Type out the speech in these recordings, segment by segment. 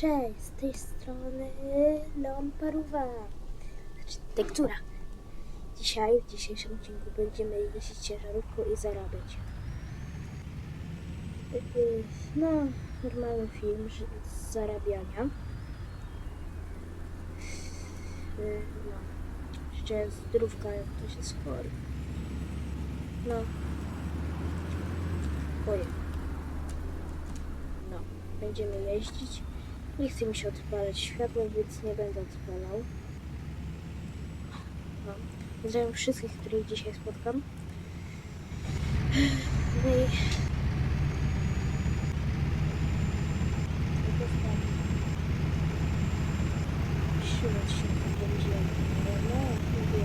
Cześć, z tej strony Leon Paruwa, znaczy Tektura. Dzisiaj, w dzisiejszym odcinku będziemy jeździć ciężarówką i zarabiać. No, normalny film z zarabiania. No, jeszcze zdrówka, jak ktoś jest chory. No, boję. No, będziemy jeździć. Nie chce mi się odpalać światła, więc nie będę odpalał. No. Pozdrawiam wszystkich, których dzisiaj spotkam. No i... Siłać się będziemy. No, mówię.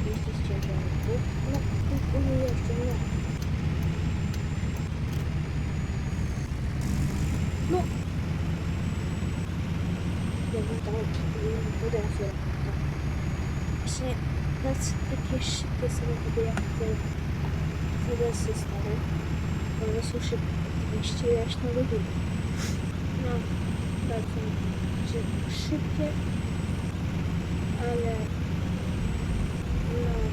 Jeździć ciężarówką. No, jeszcze nie. No. Ja bym tam potrafię. Właśnie takie szybkie samochody jak te ZS-y stare. One są szybkie. Właściwie aż na godzinę. No, bardzo szybkie, ale no.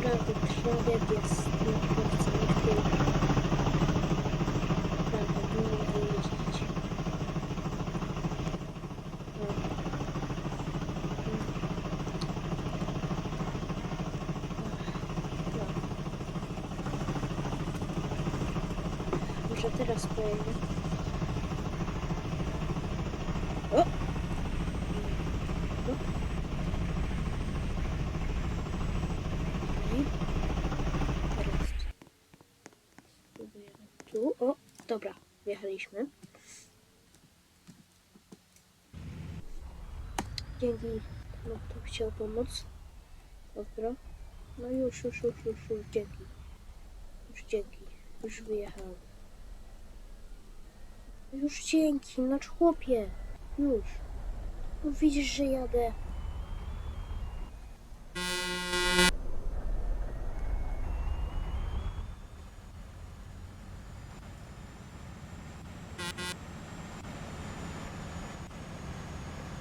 Naprawdę tragedia z tym chłopcem w pięknie. Naprawdę, nie mogę jeździć. No. No. Może teraz pojedę. O! Teraz spróbujemy tu. O, dobra, wjechaliśmy. Dzięki, no kto chciał pomóc. Dobra. No już, dzięki. Już wyjechałem. Już dzięki, no chłopie. Już. No widzisz, że jadę.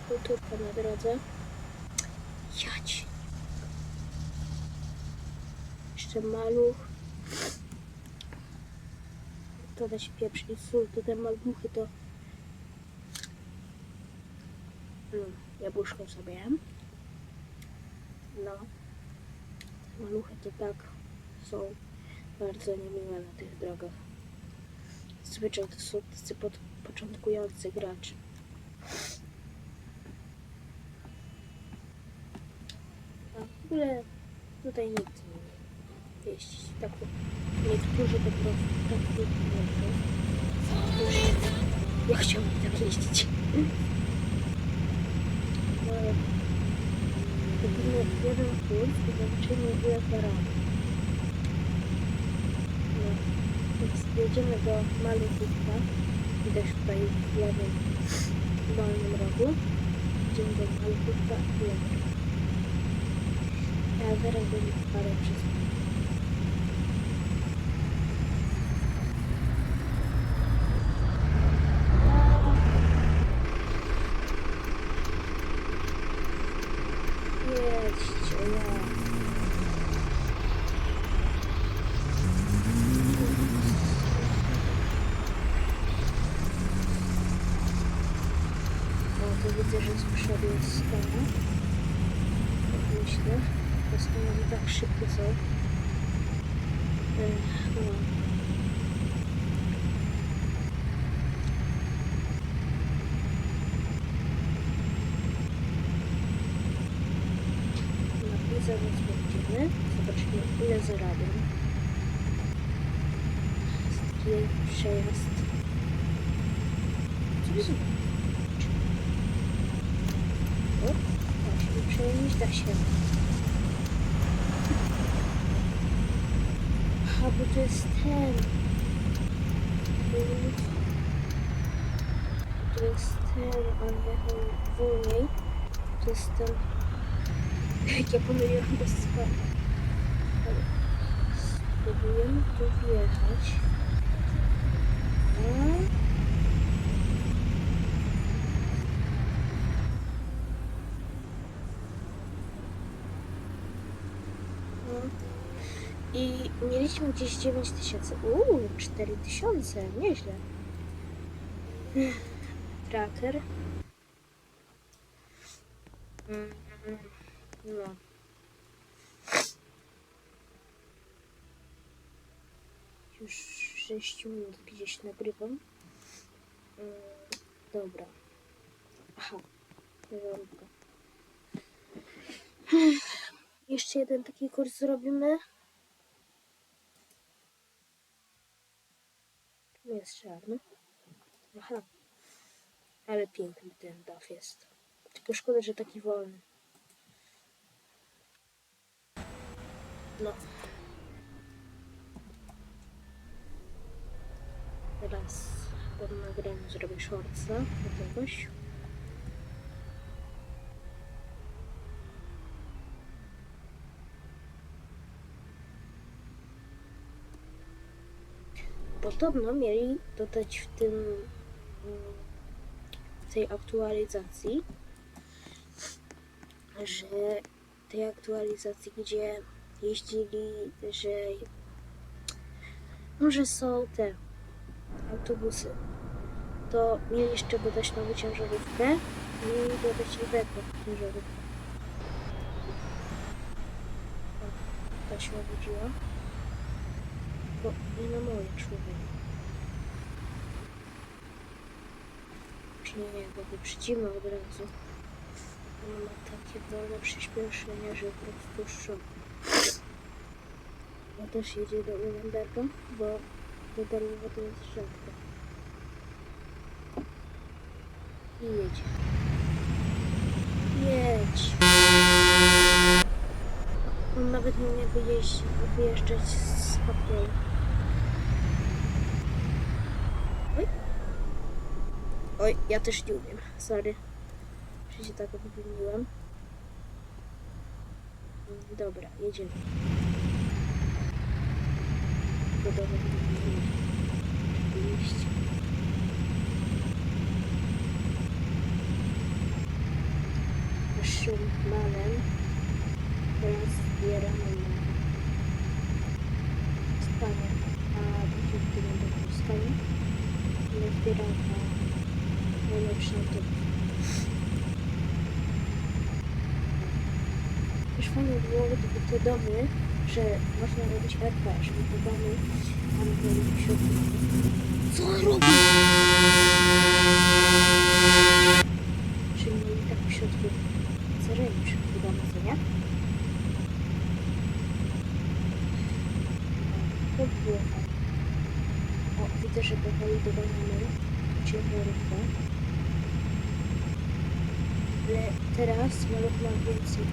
Kulturka na drodze. Jadź. Jeszcze maluch. To dać pieprz i sól. To te maluchy to... Jabłuszko sobie jem. No. Te maluchy to tak są bardzo niemiłe na tych drogach. Zwyczaj to są tacy początkujący gracze. A w ogóle tutaj nikt nie jeździć. Tak, niektórzy po prostu tak nie chcą. Ja chciałbym tak jeździć. No jak kupimy jeden kurs, to zobaczymy ile to robi. No, więc jedziemy do Maluchówka. Widać tutaj w lewym dolnym rogu. Idziemy do Maluchówka i lewo. Ja zaraz będę parę przez widzę, że z przodu jest skała. Tak myślę. Te skały tak szybkie są. No. zaraz będziemy. Zobaczymy, ile zarabiam. Jest taki przejazd. Co jest? O, właśnie, przejąć da się. Aha, bo to jest ten. To jest ten, ale jechał wolniej. To jest ten. Jak ja pomyliłam bez spadu. Ale spróbujemy tu wjechać. I mieliśmy gdzieś 9000. 4000, nieźle. Tracker. No. Już 6 minut gdzieś nagrywam. Dobra. Aha. Żarówka. Jeszcze jeden taki kurs zrobimy. Tu jest czarny. Aha. Ale piękny ten DAF jest. Tylko szkoda, że taki wolny. No. Teraz pod nagraniu zrobię shortsa jakiegoś. Podobno mieli dodać w tej aktualizacji, że tej aktualizacji, gdzie jeździli, że może są te autobusy, to mieli jeszcze dodać nową ciężarówkę i dodać nowego ciężarówkę. Ta się obudziła. Bo nie na moje człowiek. Czy nie, bo wyprzedzimy od razu. On ma takie wolne przyspieszenie, że po prostu szok. Ja też jedzie do Ulenberga, bo do Darłowa to jest rzadko. I jedzie. Jedź. On nawet nie umie wyjeżdżać z patrolu. Oj. Oj, ja też nie umiem. Sorry, że się tak wypełniłam. Dobra, jedziemy. Gotowe. Oczywiście. Naszym planem teraz zbieramy na spanie, a później gdy będę w stanie, nie zbieram na najlepszy autobus. Już fajnie było, gdyby te domy, że można robić RP, żeby te domy tam były w środku. Co robi? Czy mieli tak w środku zaręcz wydane, co nie? To było fajne. O, widzę, że powoli doganiamy ciężarówkę. Ale teraz maluch ma więcej.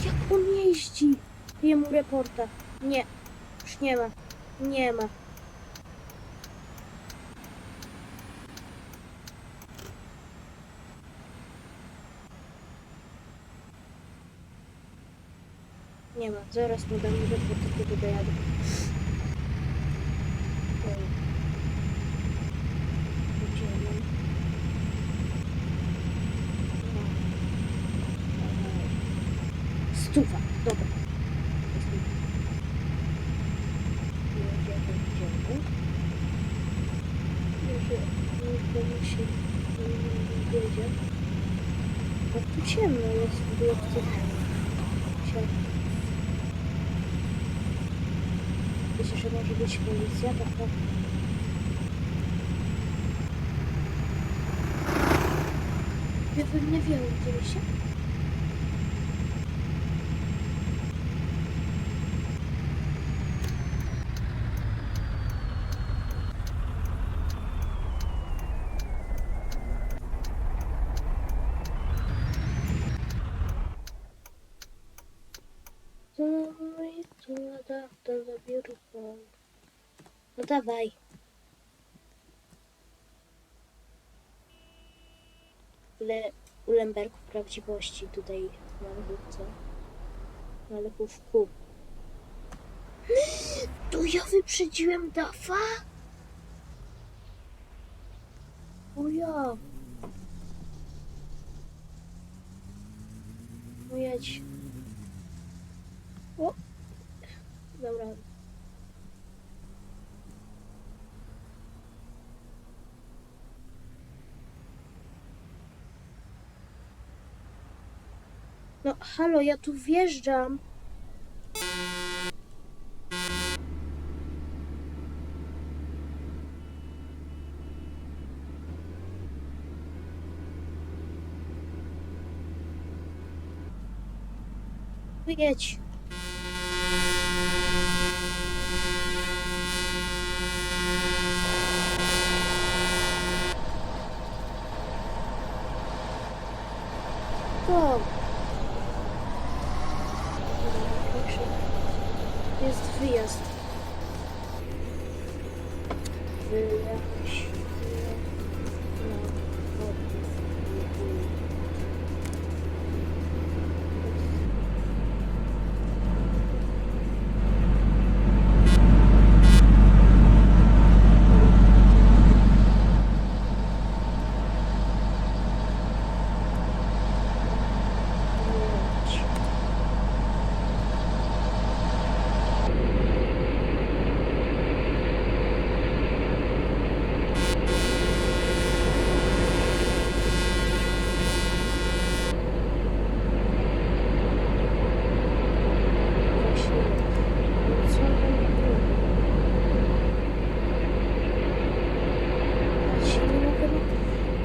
Jak on jeździ? Jemu reporta. Nie, już nie ma. Nie ma. Nie ma. Zaraz mu dam report, kiedy dojadę. Idziemy. Stuwa, dobra. Jedziemy. Że już się jedzie. Bo tu ciemno jest w ogóle w tych siatkach. Wiecie, że może być policja taka. Nie wiem, gdzie się. No dawaj. U Lemberków prawdziwości tutaj na lechówce. Na lechówku. To ja wyprzedziłem Dafa? O ja. No jedź. O. Dobra. No halo, ja tu wjeżdżam. Jedź. To. Jest wyjazd. Wyjazd.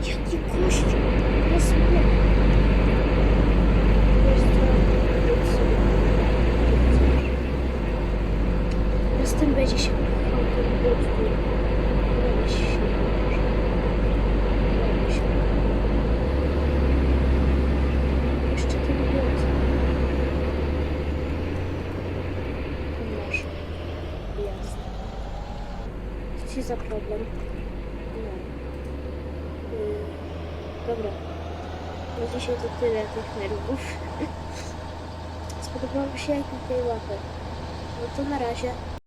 Jaki gość! Teraz mnie. Z tym będzie się pchał ten bot. Jeszcze ten bot. To masz. Jasne. Co ci za problem? No. Dobra. Na dzisiaj to tyle tych nerwów. Spodobało mi się jak tutaj łapę. No to na razie.